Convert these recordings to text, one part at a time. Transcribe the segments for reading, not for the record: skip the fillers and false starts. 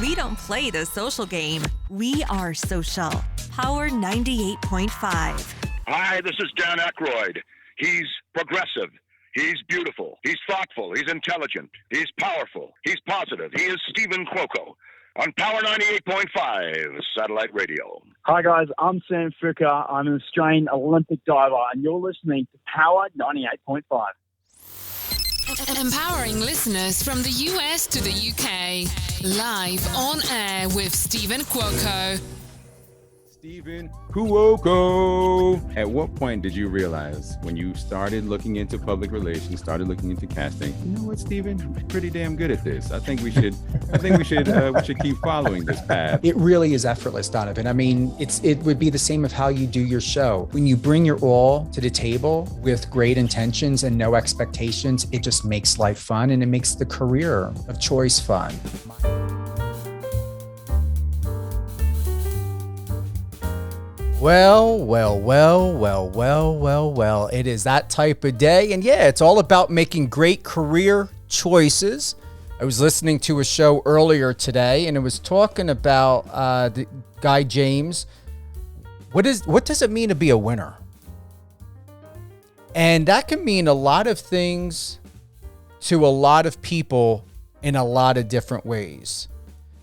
We don't play the social game. We are social. Power 98.5. Hi, this is Dan Aykroyd. He's progressive. He's beautiful. He's thoughtful. He's intelligent. He's powerful. He's positive. He is Stephen Cuoco on Power 98.5 Satellite Radio. Hi, guys. I'm Sam Fricker. I'm an Australian Olympic diver, and you're listening to Power 98.5. Empowering listeners from the US to the UK. Live on air with Stephen Cuoco. Stephen Cuoco. At what point did you realize when you started looking into public relations, started looking into casting, you know what, Stephen, I'm pretty damn good at this. I think we should keep following this path. It really is effortless, Donovan. I mean, it would be the same of how you do your show. When you bring your all to the table with great intentions and no expectations, it just makes life fun and it makes the career of choice fun. Well, it is that type of day. And yeah, it's all about making great career choices. I was listening to a show earlier today and it was talking about the guy James. What does it mean to be a winner? And that can mean a lot of things to a lot of people in a lot of different ways.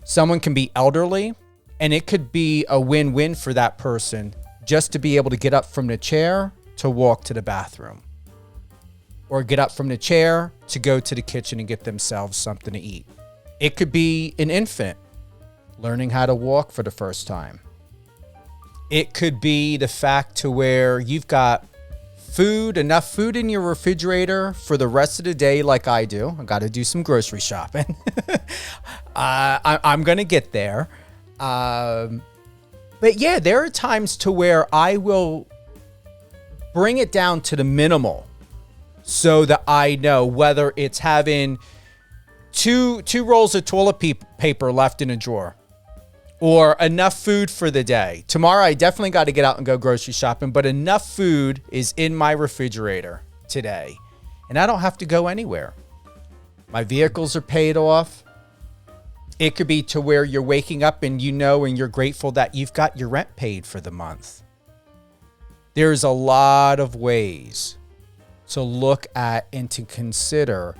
Someone can be elderly, and it could be a win-win for that person just to be able to get up from the chair to walk to the bathroom. Or get up from the chair to go to the kitchen and get themselves something to eat. It could be an infant learning how to walk for the first time. It could be the fact to where you've got enough food in your refrigerator for the rest of the day like I do. I got to do some grocery shopping. I'm going to get there. But yeah, there are times to where I will bring it down to the minimal so that I know whether it's having two rolls of toilet paper left in a drawer or enough food for the day. Tomorrow, I definitely got to get out and go grocery shopping, but enough food is in my refrigerator today, and I don't have to go anywhere. My vehicles are paid off. It could be to where you're waking up and you know and you're grateful that you've got your rent paid for the month. There's a lot of ways to look at and to consider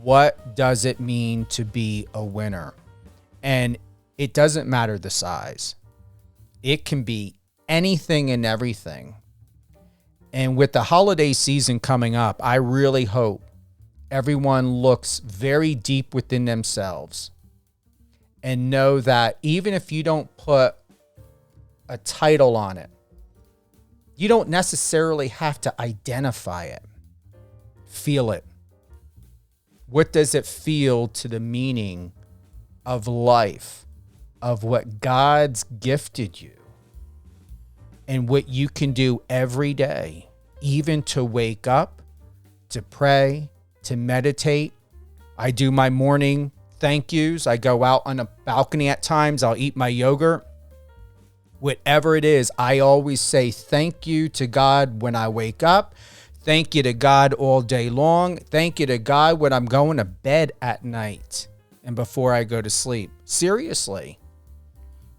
what does it mean to be a winner. And it doesn't matter the size. It can be anything and everything. And with the holiday season coming up, I really hope everyone looks very deep within themselves and know that even if you don't put a title on it, you don't necessarily have to identify it. Feel it. What does it feel to the meaning of life, of what God's gifted you, and what you can do every day, even to wake up, to pray, to meditate? I do my morning thank yous. I go out on a balcony at times. I'll eat my yogurt. Whatever it is, I always say thank you to God when I wake up. Thank you to God all day long. Thank you to God when I'm going to bed at night and before I go to sleep. Seriously.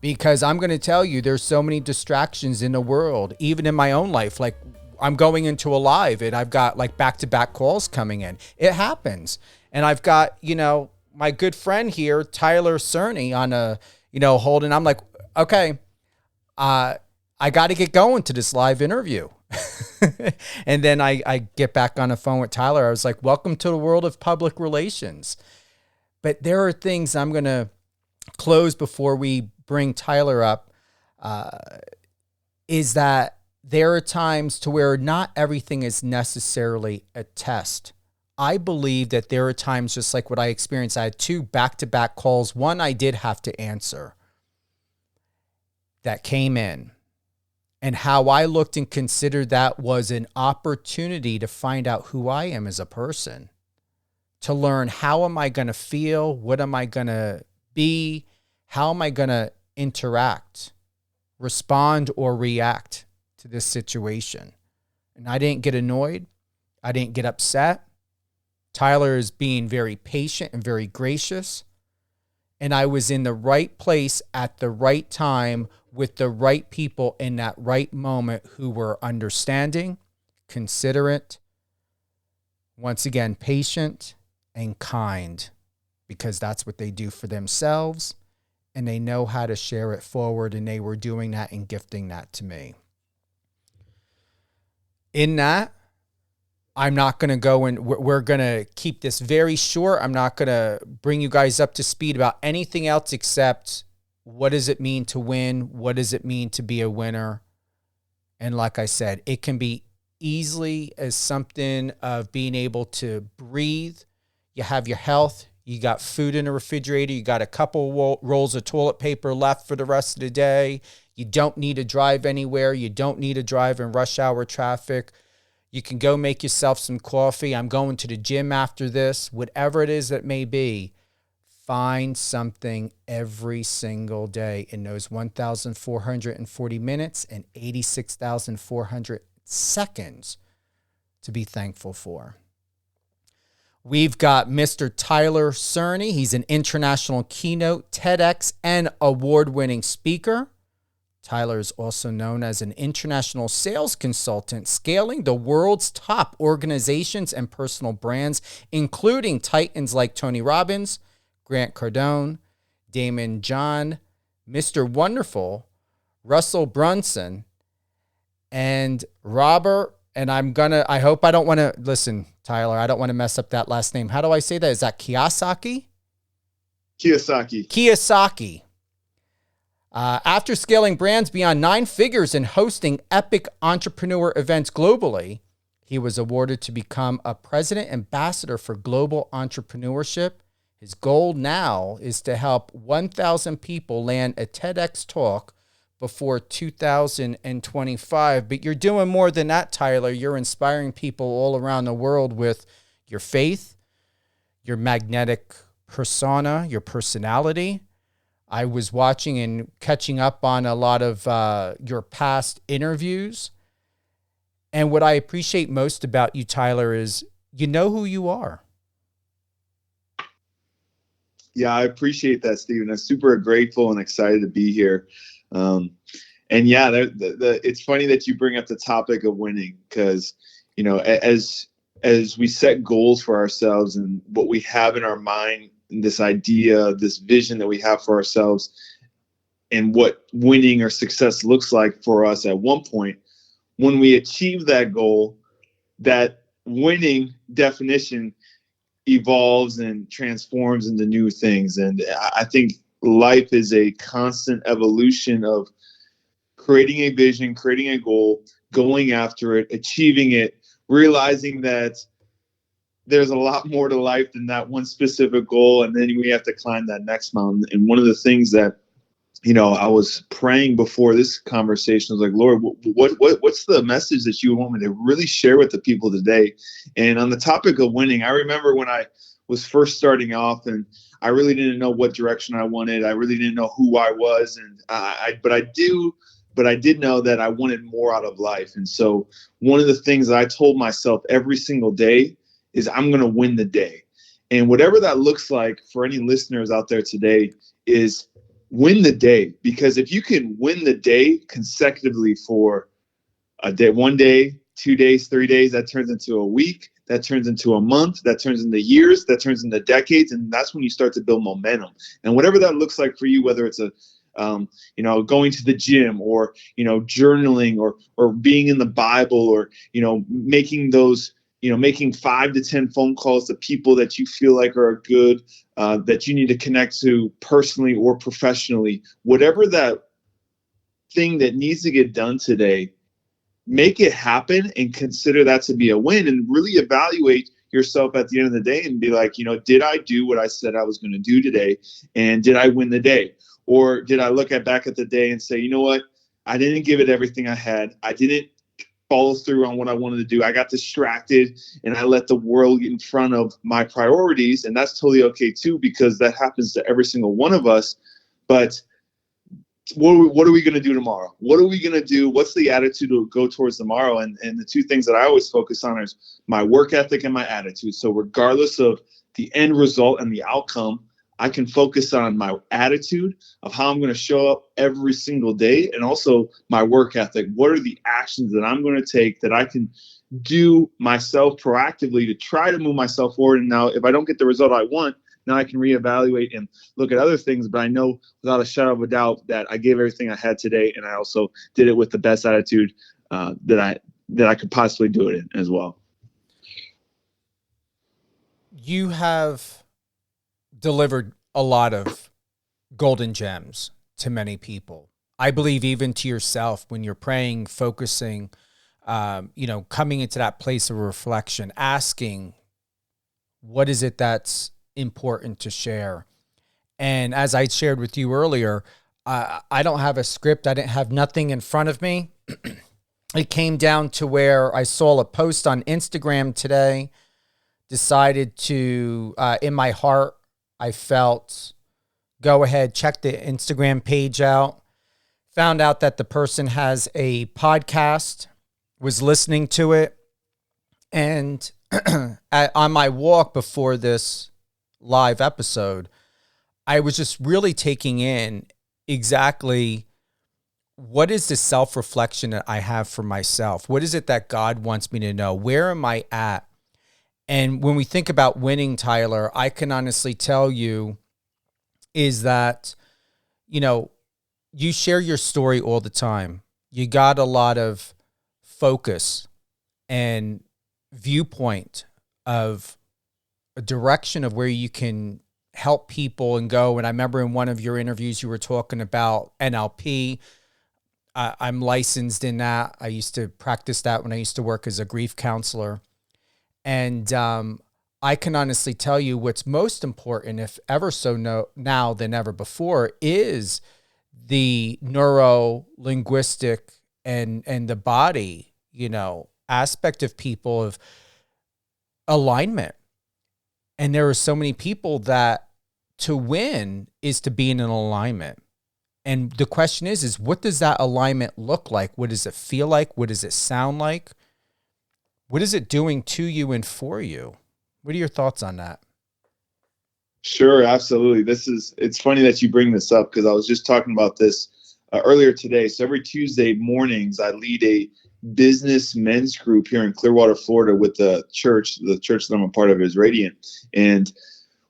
Because I'm going to tell you, there's so many distractions in the world, even in my own life. Like I'm going into a live and I've got like back-to-back calls coming in. It happens. And I've got, my good friend here, Tyler Cerny, on a, holding. I'm like, okay, I got to get going to this live interview. And then I get back on the phone with Tyler. I was like, welcome to the world of public relations. But there are things I'm going to close before we bring Tyler up, is that there are times to where not everything is necessarily a test. I believe that there are times, just like what I experienced. I had 2 back-to-back calls. One I did have to answer that came in. And how I looked and considered that was an opportunity to find out who I am as a person, to learn how am I going to feel, what am I going to be, how am I going to interact, respond, or react to this situation. And I didn't get annoyed. I didn't get upset. Tyler is being very patient and very gracious. And I was in the right place at the right time with the right people in that right moment who were understanding, considerate, once again, patient and kind, because that's what they do for themselves. And they know how to share it forward. And they were doing that and gifting that to me. In that, I'm not going to go and we're going to keep this very short. I'm not going to bring you guys up to speed about anything else except what does it mean to win? What does it mean to be a winner? And like I said, it can be easily as something of being able to breathe. You have your health. You got food in the refrigerator. You got a couple rolls of toilet paper left for the rest of the day. You don't need to drive anywhere. You don't need to drive in rush hour traffic. You can go make yourself some coffee. I'm going to the gym after this. Whatever it is that may be, find something every single day in those 1,440 minutes and 86,400 seconds to be thankful for. We've got Mr. Tyler Cerny. He's an International Keynote, TEDx, and award-winning speaker. Tyler is also known as an international sales consultant, scaling the world's top organizations and personal brands, including titans like Tony Robbins, Grant Cardone, Daymond John, Mr. Wonderful, Russell Brunson, and Robert. And I hope I don't want to, listen, Tyler, I don't want to mess up that last name. How do I say that? Is that Kiyosaki? Kiyosaki. After scaling brands beyond 9 figures and hosting epic entrepreneur events globally, he was awarded to become a president ambassador for Global Entrepreneurship. His goal now is to help 1,000 people land a TEDx talk before 2025. But you're doing more than that, Tyler. You're inspiring people all around the world with your faith, your magnetic persona, your personality. I was watching and catching up on a lot of your past interviews. And what I appreciate most about you, Tyler, is you know who you are. Yeah, I appreciate that, Stephen. I'm super grateful and excited to be here. And yeah, it's funny that you bring up the topic of winning because, you know, as we set goals for ourselves and what we have in our mind, this idea, this vision that we have for ourselves and what winning or success looks like for us at one point, when we achieve that goal, that winning definition evolves and transforms into new things. And I think life is a constant evolution of creating a vision, creating a goal, going after it, achieving it, realizing that there's a lot more to life than that one specific goal. And then we have to climb that next mountain. And one of the things that, you know, I was praying before this conversation, I was like, Lord, what's the message that you want me to really share with the people today? And on the topic of winning, I remember when I was first starting off and I really didn't know what direction I wanted. I really didn't know who I was. And but I did know that I wanted more out of life. And so one of the things that I told myself every single day is I'm going to win the day. And whatever that looks like for any listeners out there today is win the day. Because if you can win the day consecutively for a day, 1 day, 2 days, 3 days, that turns into a week, that turns into a month, that turns into years, that turns into decades. And that's when you start to build momentum. And whatever that looks like for you, whether it's going to the gym or, journaling or being in the Bible or, making 5 to 10 phone calls to people that you feel like are good, that you need to connect to personally or professionally, whatever that thing that needs to get done today, make it happen and consider that to be a win and really evaluate yourself at the end of the day and be like, did I do what I said I was going to do today? And did I win the day? Or did I look back at the day and say, you know what? I didn't give it everything I had. I didn't follow through on what I wanted to do. I got distracted and I let the world get in front of my priorities. And that's totally okay too, because that happens to every single one of us. But what are we going to do tomorrow? What are we going to do? What's the attitude to go towards tomorrow? And the two things that I always focus on is my work ethic and my attitude. So regardless of the end result and the outcome, I can focus on my attitude of how I'm going to show up every single day, and also my work ethic. What are the actions that I'm going to take that I can do myself proactively to try to move myself forward? And now if I don't get the result I want, now I can reevaluate and look at other things. But I know without a shadow of a doubt that I gave everything I had today, and I also did it with the best attitude that I could possibly do it in as well. You have delivered a lot of golden gems to many people. I believe even to yourself when you're praying, focusing, coming into that place of reflection, asking, what is it that's important to share? And as I shared with you earlier, I don't have a script. I didn't have nothing in front of me. It came down to where I saw a post on Instagram today, decided to, in my heart, I felt, go ahead, check the Instagram page out, found out that the person has a podcast, was listening to it. And on my walk before this live episode, I was just really taking in exactly what is the self-reflection that I have for myself? What is it that God wants me to know? Where am I at? And when we think about winning, Tyler, I can honestly tell you is that, you share your story all the time. You got a lot of focus and viewpoint of a direction of where you can help people and go. And I remember in one of your interviews, you were talking about NLP. I'm licensed in that. I used to practice that when I used to work as a grief counselor. And I can honestly tell you what's most important, if ever so now than ever before, is the neuro-linguistic and the body, aspect of people, of alignment. And there are so many people that to win is to be in an alignment. And the question is what does that alignment look like? What does it feel like? What does it sound like? What is it doing to you and for you? What are your thoughts on that? Sure, absolutely. It's funny that you bring this up because I was just talking about this earlier today. So every Tuesday mornings, I lead a business men's group here in Clearwater, Florida with the church. The church that I'm a part of is Radiant. And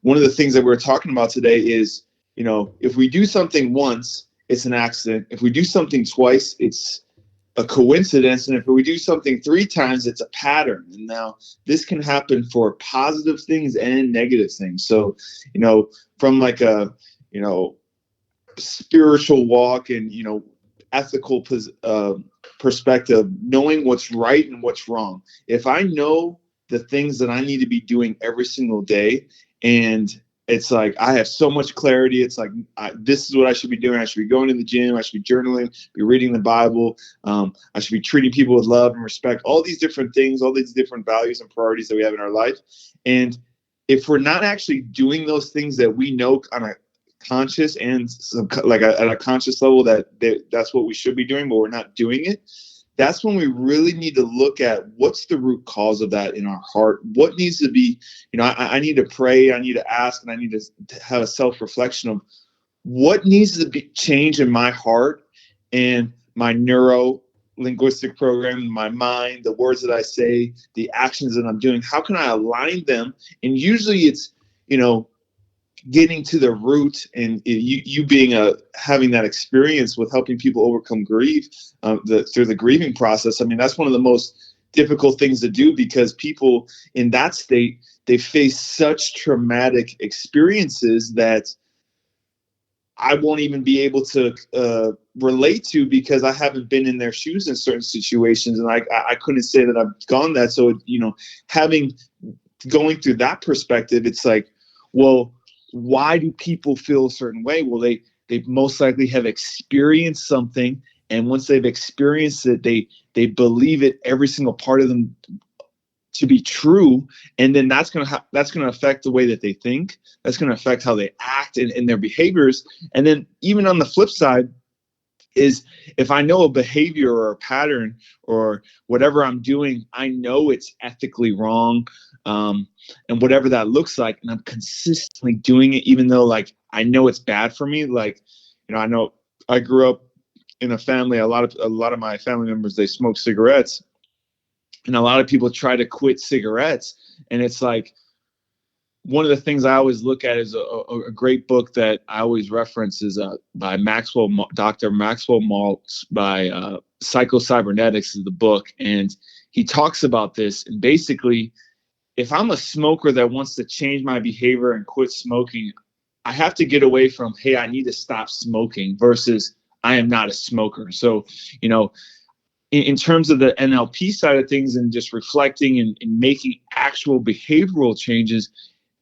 one of the things that we're talking about today is, if we do something once, it's an accident. If we do something twice, it's a coincidence. And if we do something 3 times, it's a pattern. And now this can happen for positive things and negative things. So, from like a, spiritual walk and, ethical perspective, knowing what's right and what's wrong. If I know the things that I need to be doing every single day, and it's like I have so much clarity. It's like this is what I should be doing. I should be going to the gym. I should be journaling, be reading the Bible. I should be treating people with love and respect. All these different things, all these different values and priorities that we have in our life. And if we're not actually doing those things that we know on a conscious and at a conscious level that's what we should be doing, but we're not doing it, that's when we really need to look at what's the root cause of that in our heart. What needs to be, I need to pray, I need to ask, and I need to have a self-reflection of what needs to be changed in my heart and my neuro-linguistic program, my mind, the words that I say, the actions that I'm doing. How can I align them? And usually it's, getting to the root, and you being having that experience with helping people overcome grief through the grieving process. I mean, that's one of the most difficult things to do because people in that state, they face such traumatic experiences that I won't even be able to relate to because I haven't been in their shoes in certain situations, and I couldn't say that I've gone that. So going through that perspective, it's like, well, why do people feel a certain way? Well, they most likely have experienced something, and once they've experienced it, they believe it, every single part of them, to be true, and then that's gonna affect the way that they think. That's gonna affect how they act and their behaviors. And then even on the flip side is if I know a behavior or a pattern or whatever I'm doing, I know it's ethically wrong. and whatever that looks like. And I'm consistently doing it, even though like I know it's bad for me. Like, I know I grew up in a family, a lot of my family members, they smoke cigarettes, and a lot of people try to quit cigarettes. And it's like, one of the things I always look at is a great book that I always reference is by Dr. Maxwell Maltz, by Psycho-Cybernetics is the book. And he talks about this. And basically, if I'm a smoker that wants to change my behavior and quit smoking, I have to get away from, hey, I need to stop smoking versus I am not a smoker. So, in terms of the NLP side of things and just reflecting and making actual behavioral changes,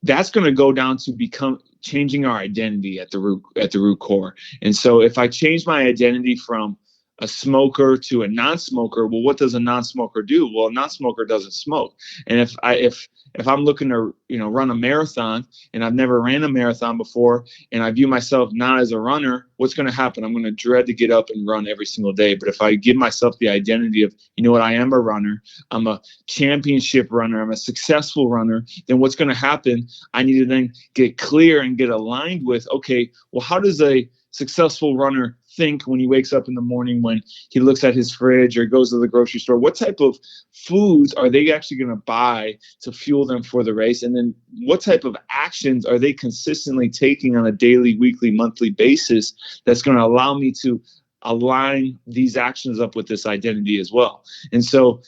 that's going to go down to changing our identity at the root core. And so if I change my identity from a smoker to a non-smoker, well, what does a non-smoker do? Well, a non-smoker doesn't smoke. And if I'm looking to, run a marathon and I've never ran a marathon before and I view myself not as a runner, what's going to happen? I'm going to dread to get up and run every single day. But if I give myself the identity of, I am a runner, I'm a championship runner, I'm a successful runner, then what's going to happen? I need to then get clear and get aligned with, okay, well, how does a successful runner think when he wakes up in the morning, when he looks at his fridge or goes to the grocery store? What type of foods are they actually going to buy to fuel them for the race? And then what type of actions are they consistently taking on a daily, weekly, monthly basis that's going to allow me to align these actions up with this identity as well? And so,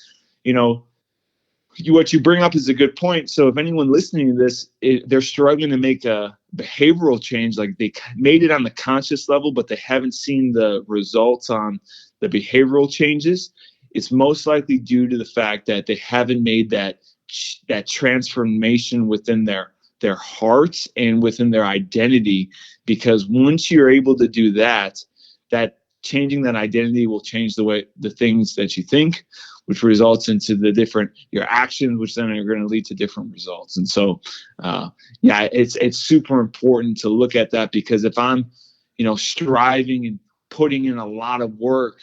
what you bring up is a good point. So if anyone listening to this, they're struggling to make a behavioral change, like they made it on the conscious level, but they haven't seen the results on the behavioral changes, it's most likely due to the fact that they haven't made that transformation within their hearts and within their identity. Because once you're able to do that changing that identity will change the things that you think, which results into your actions, which then are going to lead to different results. And so, it's super important to look at that, because if I'm, striving and putting in a lot of work,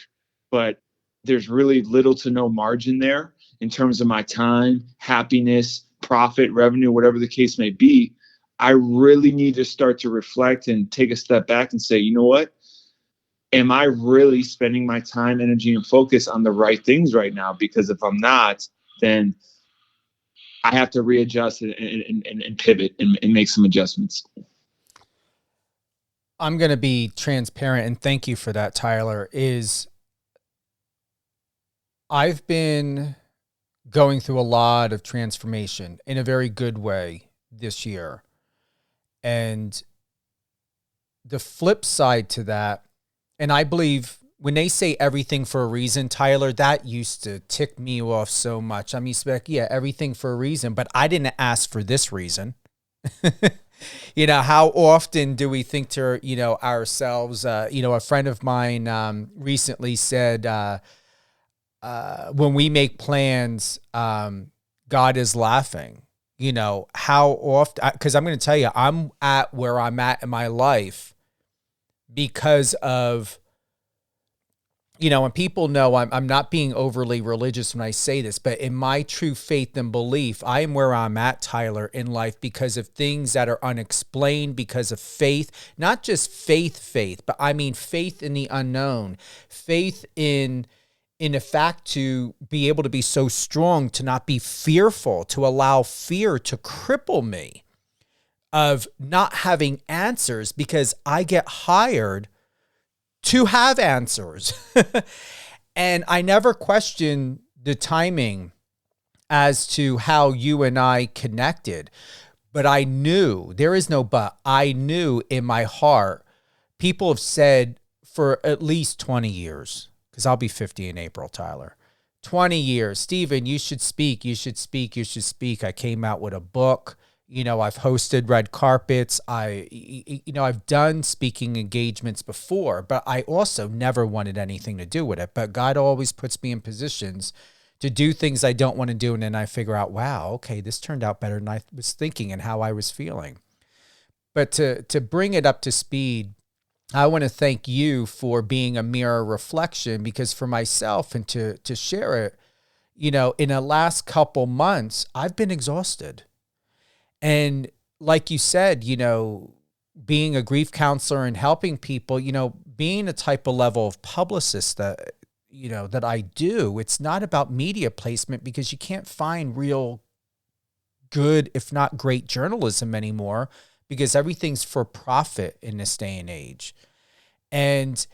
but there's really little to no margin there in terms of my time, happiness, profit, revenue, whatever the case may be, I really need to start to reflect and take a step back and say, you know what? Am I really spending my time, energy, and focus on the right things right now? Because if I'm not, then I have to readjust and pivot and make some adjustments. I'm going to be transparent, and thank you for that, Tyler. I've been going through a lot of transformation in a very good way this year. And the flip side to that, and I believe when they say everything for a reason, Tyler, that used to tick me off so much. I mean, everything for a reason, but I didn't ask for this reason. How often do we think to, ourselves, a friend of mine recently said, when we make plans, God is laughing. How often, because I'm going to tell you, I'm at where I'm at in my life because of, and people know I'm not being overly religious when I say this, but in my true faith and belief, I am where I'm at, Tyler, in life because of things that are unexplained, because of faith, not just faith, but I mean faith in the unknown, faith in the fact to be able to be so strong, to not be fearful, to allow fear to cripple me, of not having answers, because I get hired to have answers. And I never questioned the timing as to how you and I connected. But I knew, there is no but, I knew in my heart, people have said for at least 20 years, because I'll be 50 in April, Tyler. 20 years, Stephen, you should speak. I came out with a book. I've hosted red carpets. I've done speaking engagements before, but I also never wanted anything to do with it. But God always puts me in positions to do things I don't want to do. And then I figure out, wow, okay, this turned out better than I was thinking and how I was feeling. But to bring it up to speed, I want to thank you for being a mirror reflection, because for myself and to share it, you know, in the last couple months, I've been exhausted. And like you said, you know, being a grief counselor and helping people, you know, being a type of level of publicist that, you know, that I do, it's not about media placement because you can't find real good, if not great journalism anymore, because everything's for profit in this day and age. And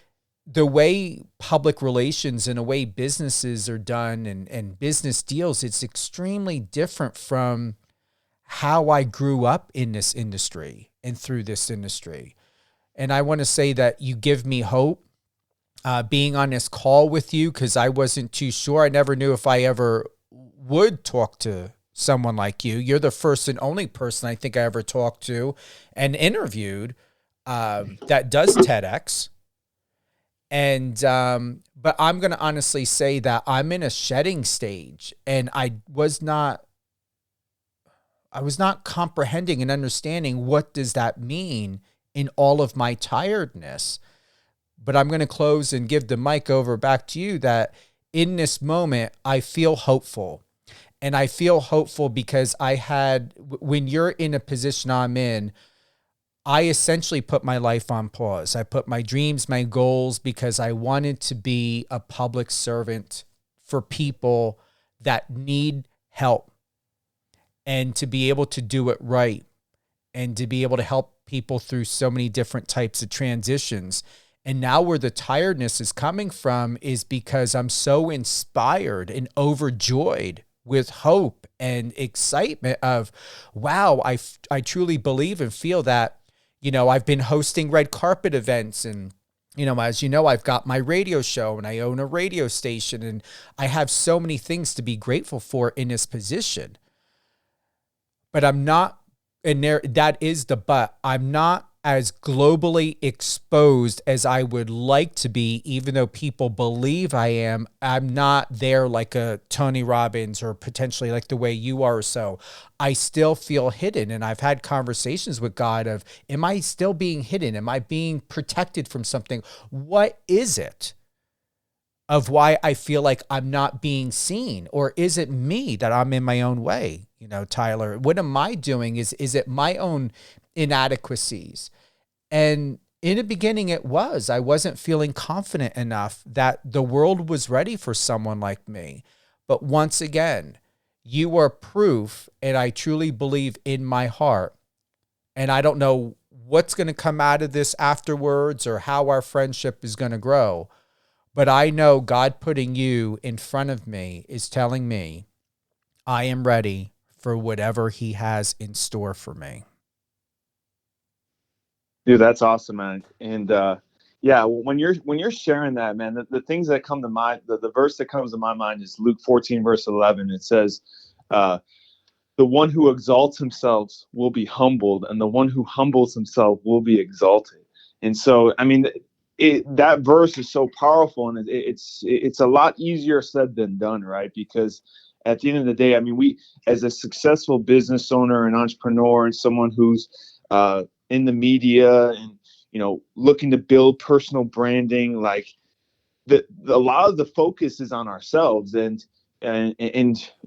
the way public relations and the way businesses are done and business deals, it's extremely different from how I grew up in this industry and through this industry. And I want to say that you give me hope being on this call with you, because I wasn't too sure. I never knew if I ever would talk to someone like you. You're the first and only person I think I ever talked to and interviewed that does TEDx. And, but I'm going to honestly say that I'm in a shedding stage, and I was not comprehending and understanding what does that mean in all of my tiredness. But I'm going to close and give the mic over back to you, that in this moment, I feel hopeful. And I feel hopeful because when you're in a position I'm in, I essentially put my life on pause. I put my dreams, my goals, because I wanted to be a public servant for people that need help, and to be able to do it right, and to be able to help people through so many different types of transitions. And now where the tiredness is coming from is because I'm so inspired and overjoyed with hope and excitement of, wow, I truly believe and feel that, you know, I've been hosting red carpet events, and, you know, as you know, I've got my radio show and I own a radio station, and I have so many things to be grateful for in this position. But I'm not, and that is the but, I'm not as globally exposed as I would like to be, even though people believe I am. I'm not there like a Tony Robbins, or potentially like the way you are. So I still feel hidden. And I've had conversations with God of, am I still being hidden? Am I being protected from something? What is it of why I feel like I'm not being seen? Or is it me that I'm in my own way? You know, Tyler, what am I doing? Is it my own inadequacies? And in the beginning, I wasn't feeling confident enough that the world was ready for someone like me. But once again, you are proof, and I truly believe in my heart. And I don't know what's going to come out of this afterwards or how our friendship is going to grow. But I know God putting you in front of me is telling me I am ready for whatever he has in store for me. Dude, that's awesome, man. And yeah, when you're sharing that, man, the things that come to mind, the verse that comes to my mind is Luke 14, verse 11. It says, the one who exalts himself will be humbled, and the one who humbles himself will be exalted. And so, I mean, that verse is so powerful, and it's a lot easier said than done, right? Because at the end of the day, I mean, we, as a successful business owner and entrepreneur, and someone who's in the media and, you know, looking to build personal branding, like a lot of the focus is on ourselves. And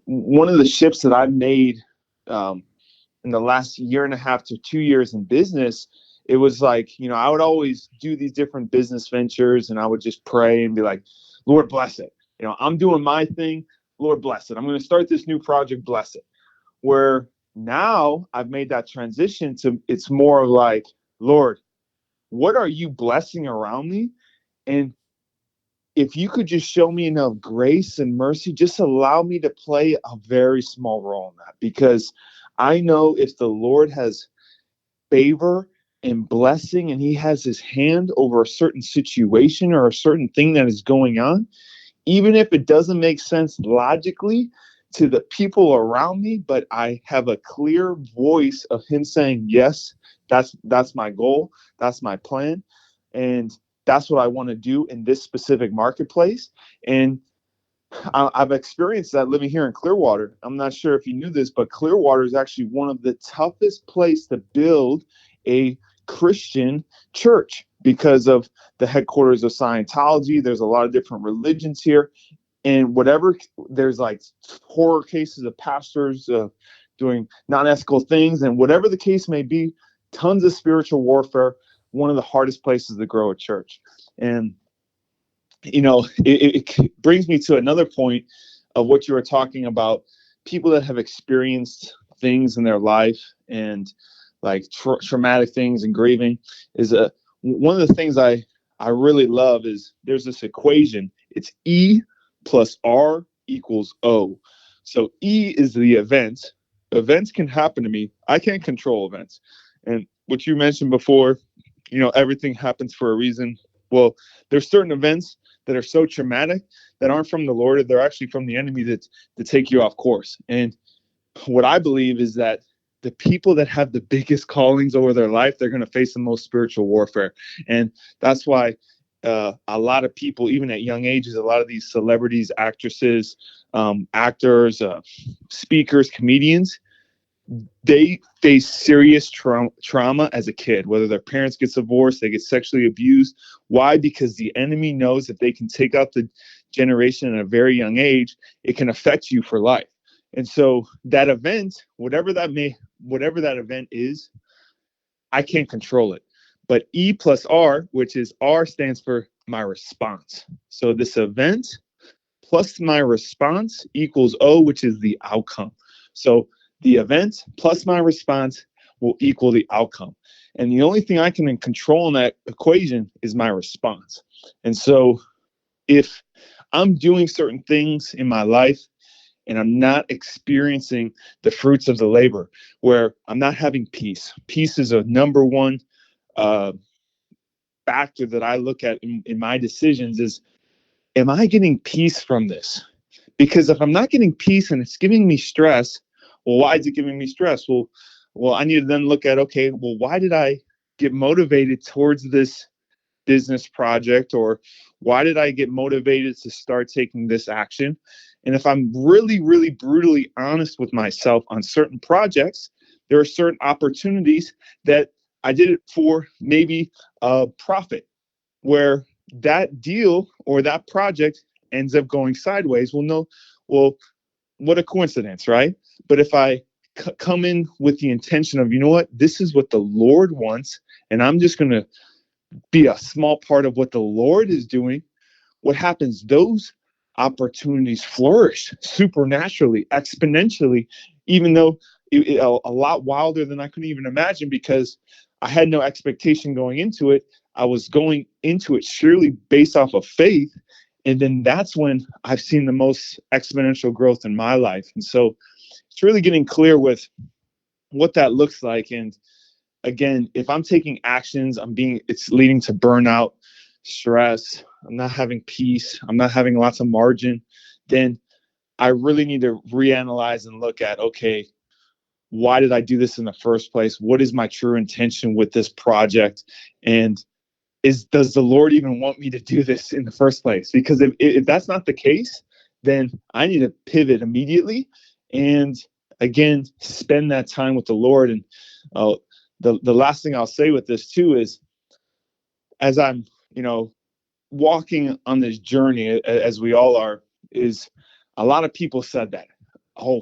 one of the shifts that I've made in the last year and a half to 2 years in business, it was like, you know, I would always do these different business ventures, and I would just pray and be like, Lord, bless it. You know, I'm doing my thing. Lord, bless it. I'm going to start this new project. Bless it. Where now I've made that transition to, it's more like, Lord, what are you blessing around me? And if you could just show me enough grace and mercy, just allow me to play a very small role in that. Because I know if the Lord has favor and blessing, and he has his hand over a certain situation or a certain thing that is going on, even if it doesn't make sense logically to the people around me, but I have a clear voice of him saying, yes, that's my goal. That's my plan. And that's what I want to do in this specific marketplace. And I've experienced that living here in Clearwater. I'm not sure if you knew this, but Clearwater is actually one of the toughest places to build a Christian church because of the headquarters of Scientology. There's a lot of different religions here. And whatever, there's like horror cases of pastors doing non-ethical things, and whatever the case may be, tons of spiritual warfare, one of the hardest places to grow a church. And, it brings me to another point of what you were talking about, people that have experienced things in their life and like traumatic things and grieving is one of the things I really love is there's this equation. It's E plus R equals O. So E is the event. Events can happen to me. I can't control events. And what you mentioned before, everything happens for a reason. Well, there's certain events that are so traumatic that aren't from the Lord. They're actually from the enemy to take you off course. And what I believe is that the people that have the biggest callings over their life, they're going to face the most spiritual warfare. And that's why a lot of people, even at young ages, a lot of these celebrities, actresses, actors, speakers, comedians, they face serious trauma as a kid, whether their parents get divorced, they get sexually abused. Why? Because the enemy knows if they can take out the generation at a very young age, it can affect you for life. And so that event, whatever that event is, I can't control it. But E plus R, which is R stands for my response. So this event plus my response equals O, which is the outcome. So the event plus my response will equal the outcome. And the only thing I can control in that equation is my response. And so if I'm doing certain things in my life and I'm not experiencing the fruits of the labor, where I'm not having peace. Peace is a number one factor that I look at in my decisions is, am I getting peace from this? Because if I'm not getting peace and it's giving me stress, well, why is it giving me stress? Well, I need to then look at, okay, well, why did I get motivated towards this business project, or why did I get motivated to start taking this action? And if I'm really, really brutally honest with myself on certain projects, there are certain opportunities that I did it for maybe a profit, where that deal or that project ends up going sideways. Well, what a coincidence, right? But if I come in with the intention of, this is what the Lord wants, and I'm just going to be a small part of what the Lord is doing, what happens? Those opportunities flourish supernaturally, exponentially, even though a lot wilder than I could even imagine, because I had no expectation going into it. I was going into it surely based off of faith. And then that's when I've seen the most exponential growth in my life. And so it's really getting clear with what that looks like. And again, if I'm taking actions, it's leading to burnout, stress, I'm not having peace, I'm not having lots of margin, then I really need to reanalyze and look at, okay, why did I do this in the first place? What is my true intention with this project? And does the Lord even want me to do this in the first place? Because if that's not the case, then I need to pivot immediately and again, spend that time with the Lord. And the last thing I'll say with this too is, as I'm, walking on this journey, as we all are, is a lot of people said that,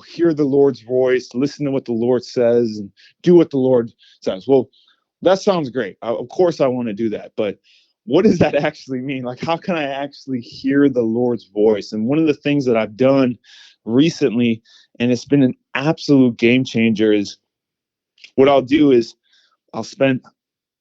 hear the Lord's voice, listen to what the Lord says, and do what the Lord says. Well, that sounds great. Of course I want to do that. But what does that actually mean? Like, how can I actually hear the Lord's voice? And one of the things that I've done recently, and it's been an absolute game changer, is what I'll do is I'll spend,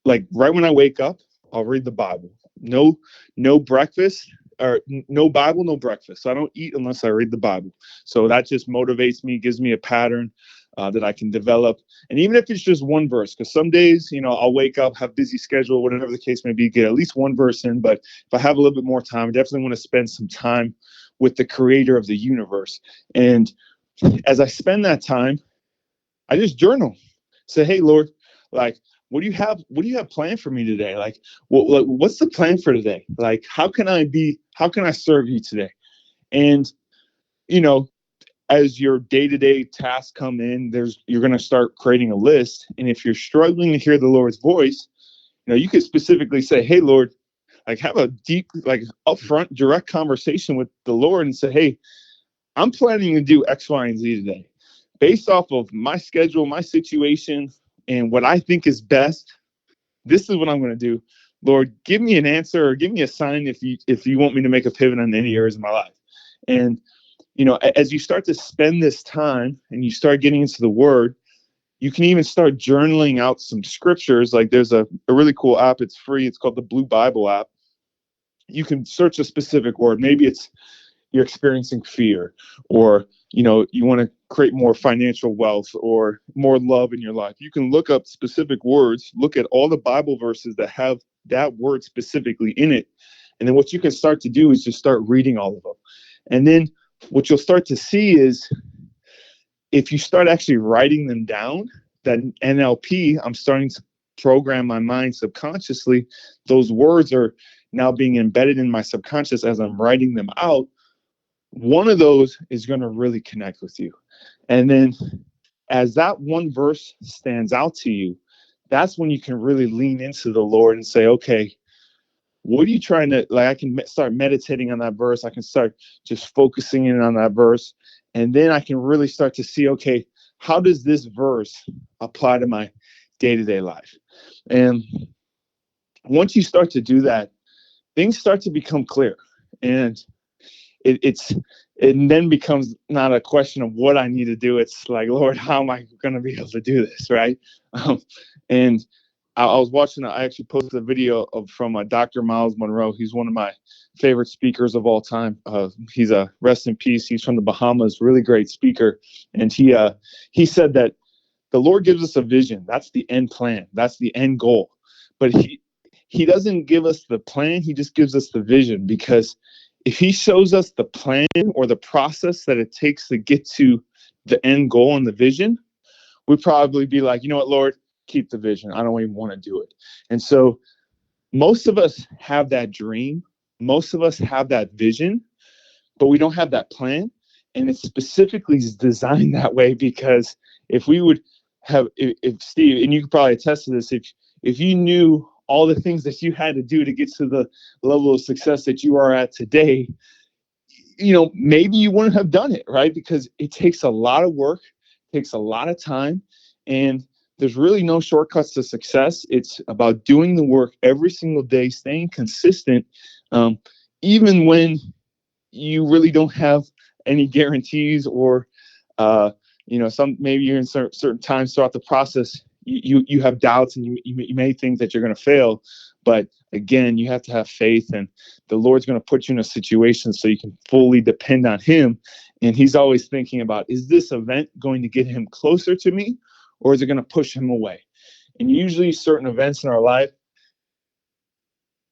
like, right when I wake up, I'll read the Bible. No breakfast, or no Bible, no breakfast. So I don't eat unless I read the Bible. So that just motivates me, gives me a pattern that I can develop. And even if it's just one verse, because some days, I'll wake up, have busy schedule, whatever the case may be, get at least one verse in. But if I have a little bit more time, I definitely want to spend some time with the creator of the universe. And as I spend that time, I just journal. Say, hey, Lord, like, what do you have planned for me today? Like, what's the plan for today? Like, how can I serve you today? And, as your day-to-day tasks come in, you're going to start creating a list. And if you're struggling to hear the Lord's voice, you could specifically say, hey, Lord, Like have a deep, like upfront, direct conversation with the Lord and say, hey, I'm planning to do X, Y, and Z today. Based off of my schedule, my situation, and what I think is best, this is what I'm going to do. Lord, give me an answer or give me a sign if you want me to make a pivot on any areas of my life. And, as you start to spend this time and you start getting into the Word, you can even start journaling out some scriptures. Like there's a really cool app. It's free. It's called the Blue Bible app. You can search a specific word. Maybe it's you're experiencing fear, or, you want to create more financial wealth or more love in your life. You can look up specific words, look at all the Bible verses that have that word specifically in it. And then what you can start to do is just start reading all of them. And then what you'll start to see is if you start actually writing them down, that NLP, I'm starting to program my mind subconsciously. Those words are now being embedded in my subconscious as I'm writing them out. One of those is going to really connect with you. And then as that one verse stands out to you, that's when you can really lean into the Lord and say, okay, what are you trying to, I can start meditating on that verse. I can start just focusing in on that verse. And then I can really start to see, okay, how does this verse apply to my day-to-day life? And once you start to do that, things start to become clear. And it then becomes not a question of what I need to do. It's like, Lord, how am I going to be able to do this, right? And I was watching, I actually posted a video from Dr. Miles Monroe. He's one of my favorite speakers of all time. He's a rest in peace. He's from the Bahamas, really great speaker. And he said that the Lord gives us a vision. That's the end plan. That's the end goal. But he doesn't give us the plan. He just gives us the vision, because if he shows us the plan or the process that it takes to get to the end goal and the vision, we'd probably be like, you know what, Lord, keep the vision. I don't even want to do it. And so most of us have that dream. Most of us have that vision, but we don't have that plan. And it's specifically designed that way because if we would have, if Steve, and you could probably attest to this, if you knew all the things that you had to do to get to the level of success that you are at today, maybe you wouldn't have done it, right? Because it takes a lot of work, takes a lot of time, and there's really no shortcuts to success. It's about doing the work every single day, staying consistent, even when you really don't have any guarantees or, maybe you're in certain times throughout the process, you have doubts and you may think that you're going to fail. But again, you have to have faith, and the Lord's going to put you in a situation so you can fully depend on him. And he's always thinking about, is this event going to get him closer to me, or is it going to push him away? And usually certain events in our life,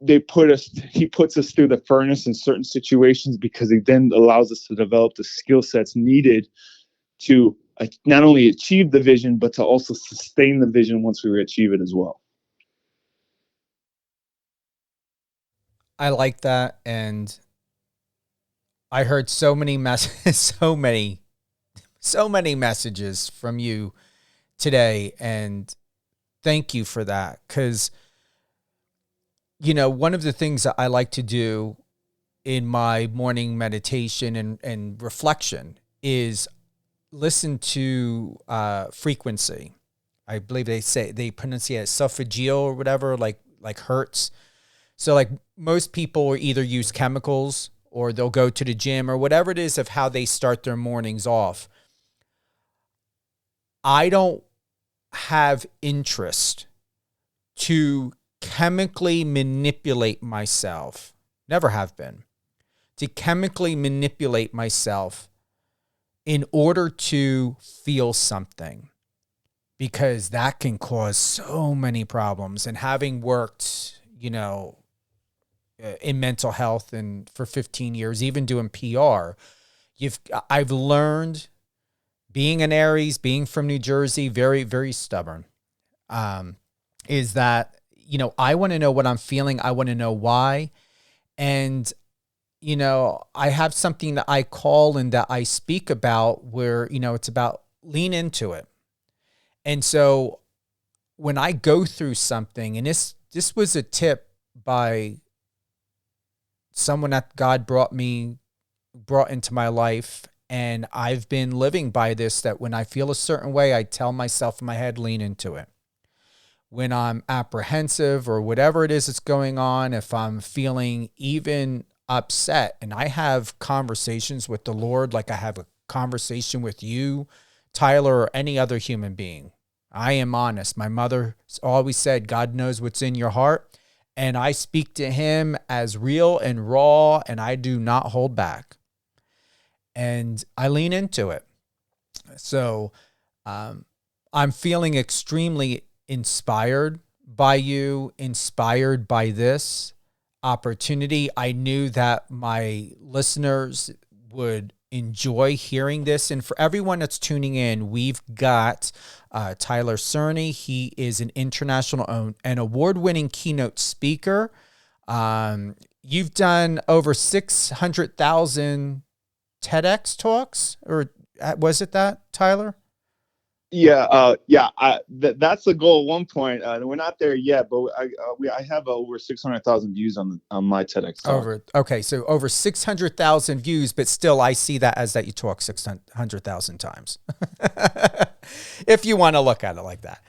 he puts us through the furnace in certain situations because it then allows us to develop the skill sets needed to not only achieve the vision, but to also sustain the vision once we achieve it as well. I like that. And I heard so many messages from you today. And thank you for that. Because, one of the things that I like to do in my morning meditation and reflection is listen to frequency. I believe they pronounce it esophageal or whatever, like hertz. So like most people either use chemicals or they'll go to the gym or whatever it is of how they start their mornings off. I don't have interest to chemically manipulate myself. Never have been. To chemically manipulate myself in order to feel something, because that can cause so many problems. And having worked, in mental health and for 15 years, even doing PR, I've learned, being an Aries, being from New Jersey, very, very stubborn, is that, I want to know what I'm feeling. I want to know why. And I have something that I call and that I speak about where, it's about lean into it. And so when I go through something, and this was a tip by someone that God brought into my life. And I've been living by this, that when I feel a certain way, I tell myself in my head, lean into it. When I'm apprehensive or whatever it is that's going on, if I'm feeling even upset, and I have conversations with the Lord like I have a conversation with you, Tyler, or any other human being. I am honest. My mother always said, God knows what's in your heart. And I speak to him as real and raw, and I do not hold back. And I lean into it. So I'm feeling extremely inspired by you, inspired by this opportunity. I knew that my listeners would enjoy hearing this. And for everyone that's tuning in, we've got Tyler Cerny. He is an international and award-winning keynote speaker. You've done over 600,000 TEDx talks, or was it that, Tyler? Yeah, that's the goal at one point. We're not there yet, but I have over 600,000 views on my TEDx talk. Okay, so over 600,000 views, but still, I see that as that you talk 600,000 times, if you want to look at it like that.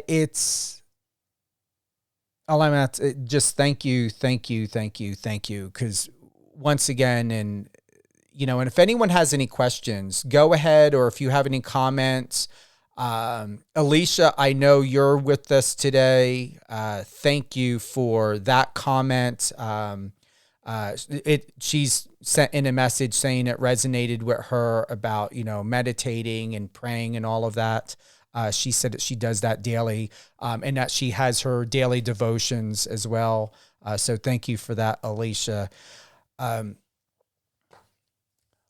It's. All I'm at, just thank you, because once again, and if anyone has any questions, go ahead, or if you have any comments. Alicia, I know you're with us today. Thank you for that comment. She's sent in a message saying it resonated with her about, meditating and praying and all of that. She said that she does that daily, and that she has her daily devotions as well. So thank you for that, Alicia.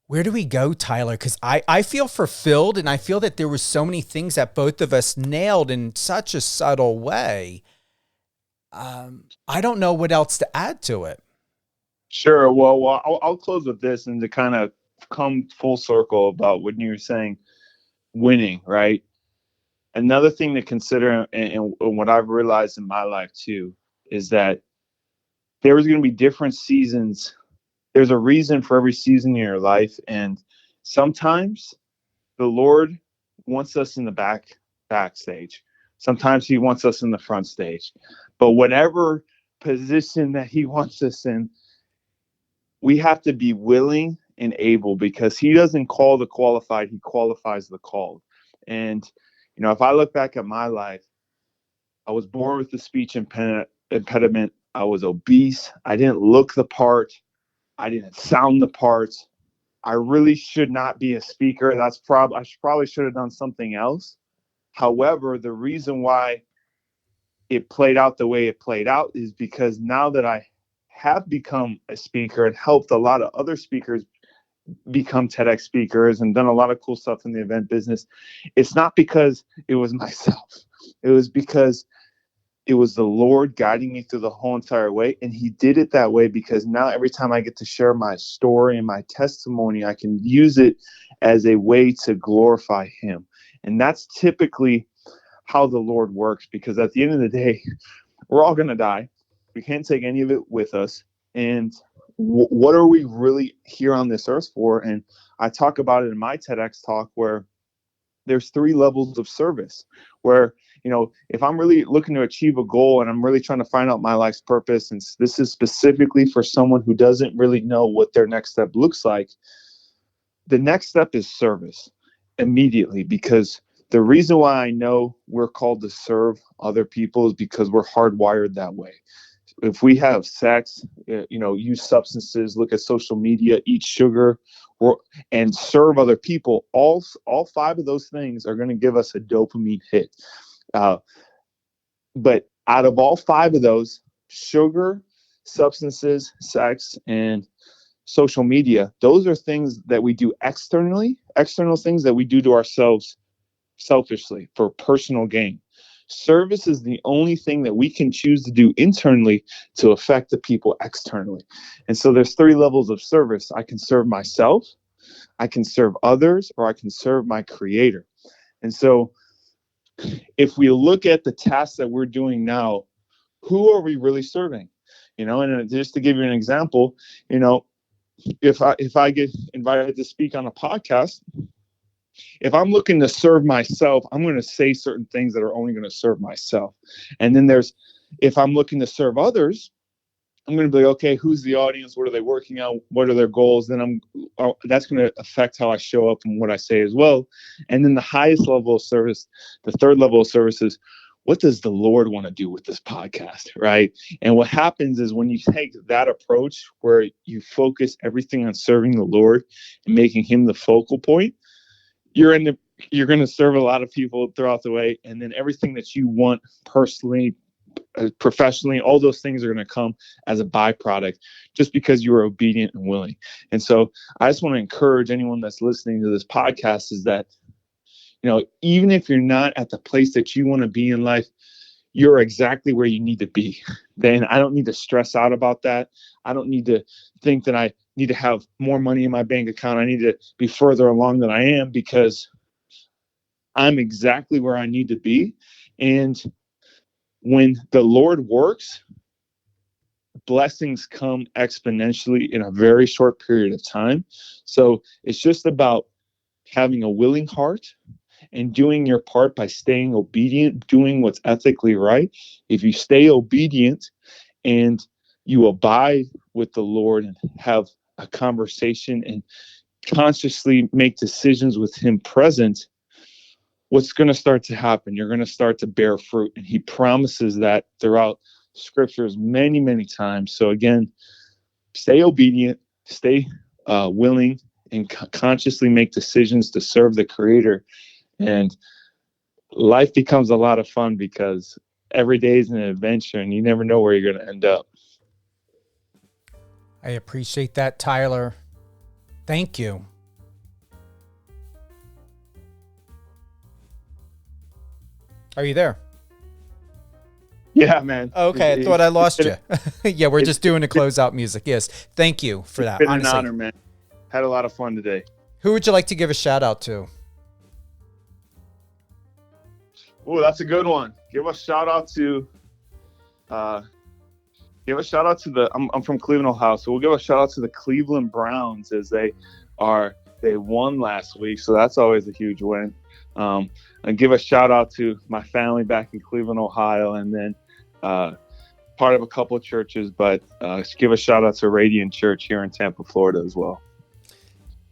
Where do we go, Tyler? Because I feel fulfilled, and I feel that there were so many things that both of us nailed in such a subtle way. I don't know what else to add to it. Sure. Well, I'll close with this, and to kind of come full circle about when you were saying winning, right? Another thing to consider, and what I've realized in my life too, is that there's going to be different seasons. There's a reason for every season in your life. And sometimes the Lord wants us in the backstage. Sometimes he wants us in the front stage. But whatever position that he wants us in, we have to be willing and able, because he doesn't call the qualified, he qualifies the called. And if I look back at my life, I was born with a speech impediment. I was obese. I didn't look the part. I didn't sound the part. I really should not be a speaker. I probably should have done something else. However, the reason why it played out the way it played out is because now that I have become a speaker and helped a lot of other speakers become TEDx speakers and done a lot of cool stuff in the event business, it's not because it was myself. It was because it was the Lord guiding me through the whole entire way. And he did it that way because now every time I get to share my story and my testimony, I can use it as a way to glorify him. And that's typically how the Lord works, because at the end of the day, we're all going to die. We can't take any of it with us. And what are we really here on this earth for? And I talk about it in my TEDx talk, where there's 3 levels of service, where, if I'm really looking to achieve a goal and I'm really trying to find out my life's purpose, and this is specifically for someone who doesn't really know what their next step looks like, the next step is service immediately, because the reason why I know we're called to serve other people is because we're hardwired that way. If we have sex, use substances, look at social media, eat sugar, and serve other people, all 5 of those things are going to give us a dopamine hit. But out of all 5 of those, sugar, substances, sex, and social media, those are things that we do externally, external things that we do to ourselves selfishly for personal gain. Service is the only thing that we can choose to do internally to affect the people externally. And so there's 3 levels of service. I can serve myself, I can serve others, or I can serve my creator. And so if we look at the tasks that we're doing now, who are we really serving? And just to give you an example, if I get invited to speak on a podcast, if I'm looking to serve myself, I'm going to say certain things that are only going to serve myself. And then if I'm looking to serve others, I'm going to be like, okay, who's the audience? What are they working on? What are their goals? Then that's going to affect how I show up and what I say as well. And then the highest level of service, the third level of service is, what does the Lord want to do with this podcast, right? And what happens is when you take that approach where you focus everything on serving the Lord and making him the focal point, you're going to serve a lot of people throughout the way. And then everything that you want personally, professionally, all those things are going to come as a byproduct just because you are obedient and willing. And so I just want to encourage anyone that's listening to this podcast is that, even if you're not at the place that you want to be in life, you're exactly where you need to be. Then I don't need to stress out about that. I don't need to think that I need to have more money in my bank account. I need to be further along than I am, because I'm exactly where I need to be. And when the Lord works, blessings come exponentially in a very short period of time. So it's just about having a willing heart and doing your part by staying obedient, doing what's ethically right. If you stay obedient and you abide with the Lord and have a conversation and consciously make decisions with him present, what's going to start to happen? You're going to start to bear fruit. And he promises that throughout scriptures many, many times. So again, stay obedient, stay willing, and consciously make decisions to serve the Creator. And life becomes a lot of fun because every day is an adventure and you never know where you're going to end up. I appreciate that, Tyler. Thank you. Are you there? Yeah, man. Okay, I thought I lost you. Yeah, we're just doing a closeout music. Yes, thank you for that. It's been an honor, man. Had a lot of fun today. Who would you like to give a shout out to? Oh, that's a good one. Give a shout out to I'm from Cleveland, Ohio, so we'll give a shout out to the Cleveland Browns as they won last week, so that's always a huge win. And give a shout out to my family back in Cleveland, Ohio, and then part of a couple of churches, but give a shout out to Radiant Church here in Tampa, Florida as well.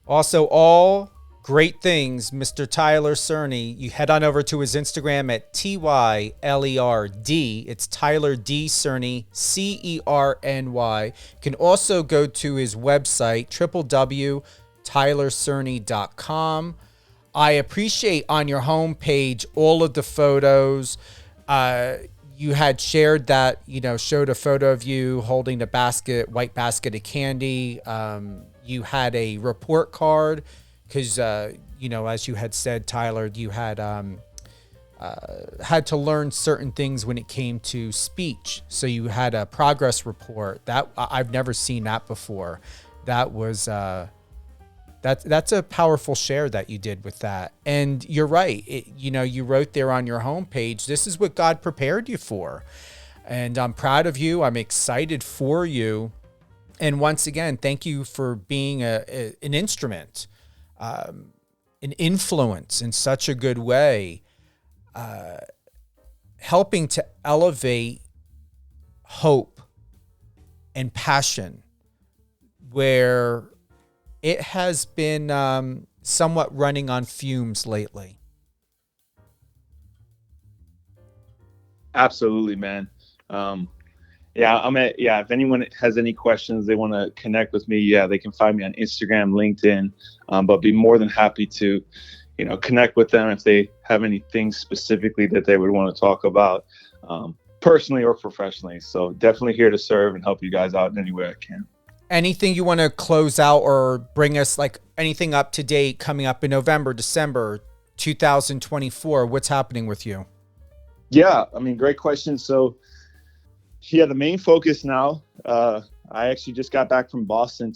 Also, all great things, Mr. Tyler Cerny. You head on over to his Instagram at TYLERD. It's Tyler D. Cerny, CERNY. You can also go to his website, www.tylercerny.com. I appreciate on your homepage all of the photos. You had shared that, showed a photo of you holding a white basket of candy. You had a report card because, as you had said, Tyler, you had to learn certain things when it came to speech. So you had a progress report. That I've never seen that before. That was that's a powerful share that you did with that. And you're right. You wrote there on your homepage, this is what God prepared you for. And I'm proud of you. I'm excited for you. And once again, thank you for being an instrument, an influence in such a good way, helping to elevate hope and passion where it has been somewhat running on fumes lately. Absolutely, man. If anyone has any questions, they want to connect with me, they can find me on Instagram, LinkedIn, but be more than happy to, connect with them if they have anything specifically that they would want to talk about, personally or professionally. So definitely here to serve and help you guys out in any way I can. Anything you want to close out or bring us, like anything up to date coming up in November, December 2024? What's happening with you? Yeah, great question. So, the main focus now, I actually just got back from Boston.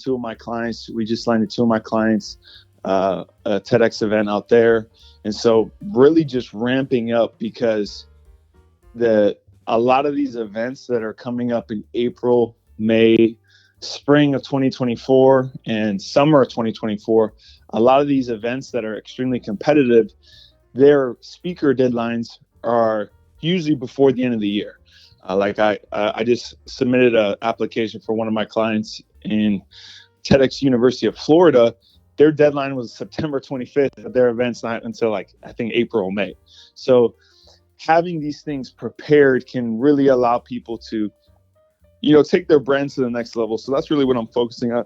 We just landed two of my clients, a TEDx event out there. And so really just ramping up because the a lot of these events that are coming up in April, May, spring of 2024 and summer of 2024, a lot of these events that are extremely competitive, their speaker deadlines are usually before the end of the year. I just submitted an application for one of my clients in TEDx University of Florida. Their deadline was September 25th, but their event's not until I think April or May. So having these things prepared can really allow people to, take their brand to the next level. So that's really what I'm focusing on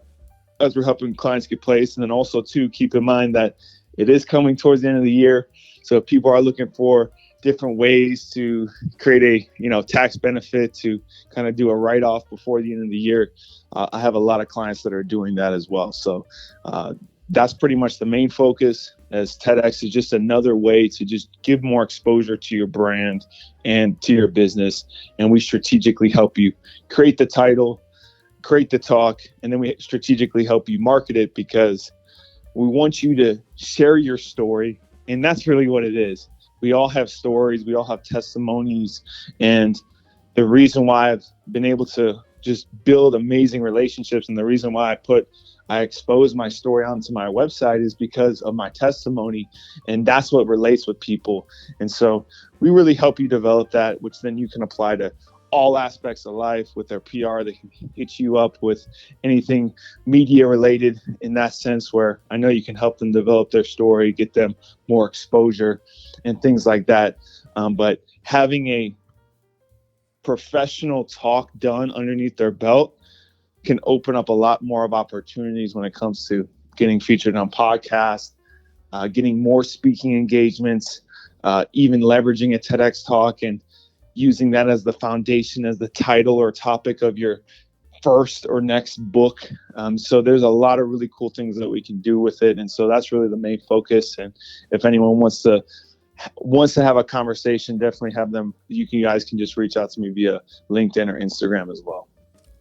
as we're helping clients get placed. And then also too, keep in mind that it is coming towards the end of the year. So if people are looking for different ways to create a, tax benefit to kind of do a write-off before the end of the year, I have a lot of clients that are doing that as well. So that's pretty much the main focus, as TEDx is just another way to just give more exposure to your brand and to your business. And we strategically help you create the title, create the talk, and then we strategically help you market it, because we want you to share your story. And that's really what it is. We all have stories, we all have testimonies. And the reason why I've been able to just build amazing relationships, and the reason why I expose my story onto my website, is because of my testimony, and that's what relates with people. And so we really help you develop that, which then you can apply to all aspects of life with their PR. They can hit you up with anything media related in that sense, where I know you can help them develop their story, get them more exposure and things like that. But having a professional talk done underneath their belt can open up a lot more of opportunities when it comes to getting featured on podcasts, getting more speaking engagements, even leveraging a TEDx talk and using that as the foundation, as the title or topic of your first or next book. So there's a lot of really cool things that we can do with it. And so that's really the main focus. And if anyone wants to have a conversation, definitely have them. You guys can just reach out to me via LinkedIn or Instagram as well.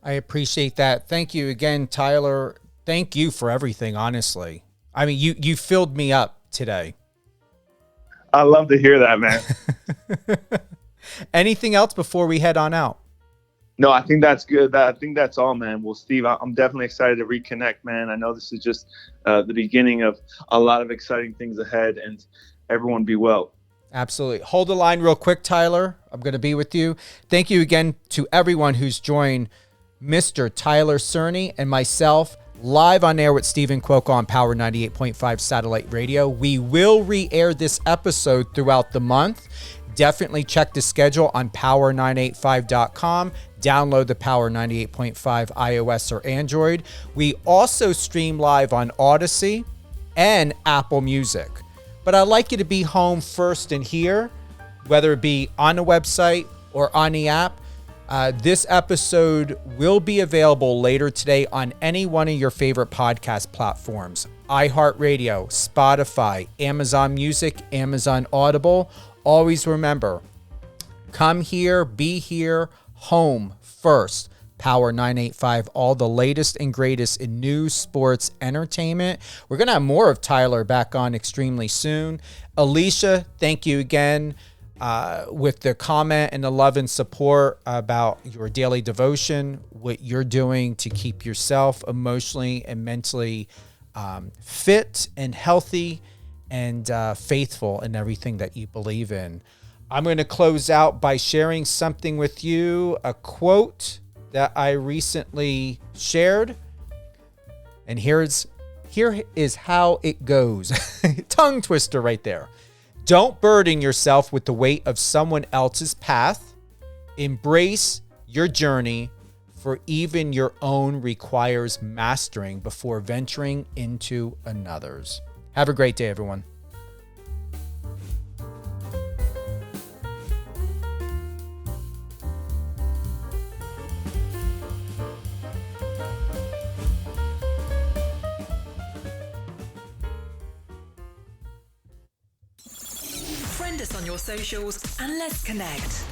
I appreciate that. Thank you again, Tyler. Thank you for everything, honestly. I mean, you filled me up today. I love to hear that, man. Anything else before we head on out? No, I think that's good. I think that's all, man. Well, Steve, I'm definitely excited to reconnect, man. I know this is just the beginning of a lot of exciting things ahead, and everyone be well. Absolutely. Hold the line real quick, Tyler. I'm going to be with you. Thank you again to everyone who's joined Mr. Tyler Cerny and myself live on air with Stephen Cuoco on Power 98.5 Satellite Radio. We will re-air this episode throughout the month. Definitely check the schedule on power985.com. Download the Power 98.5 iOS or Android. We also stream live on Odyssey and Apple Music. But I'd like you to be home first and here, whether it be on the website or on the app. This episode will be available later today on any one of your favorite podcast platforms: iHeartRadio, Spotify, Amazon Music, Amazon Audible. Always remember, come here, be here, home first. Power 985, all the latest and greatest in news, sports, entertainment. We're going to have more of Tyler back on extremely soon. Alicia, thank you again with the comment and the love and support about your daily devotion, what you're doing to keep yourself emotionally and mentally fit and healthy and faithful in everything that you believe in. I'm going to close out by sharing something with you, a quote that I recently shared. And here is how it goes. Tongue twister right there. Don't burden yourself with the weight of someone else's path. Embrace your journey, for even your own requires mastering before venturing into another's. Have a great day, everyone. Friend us on your socials and let's connect.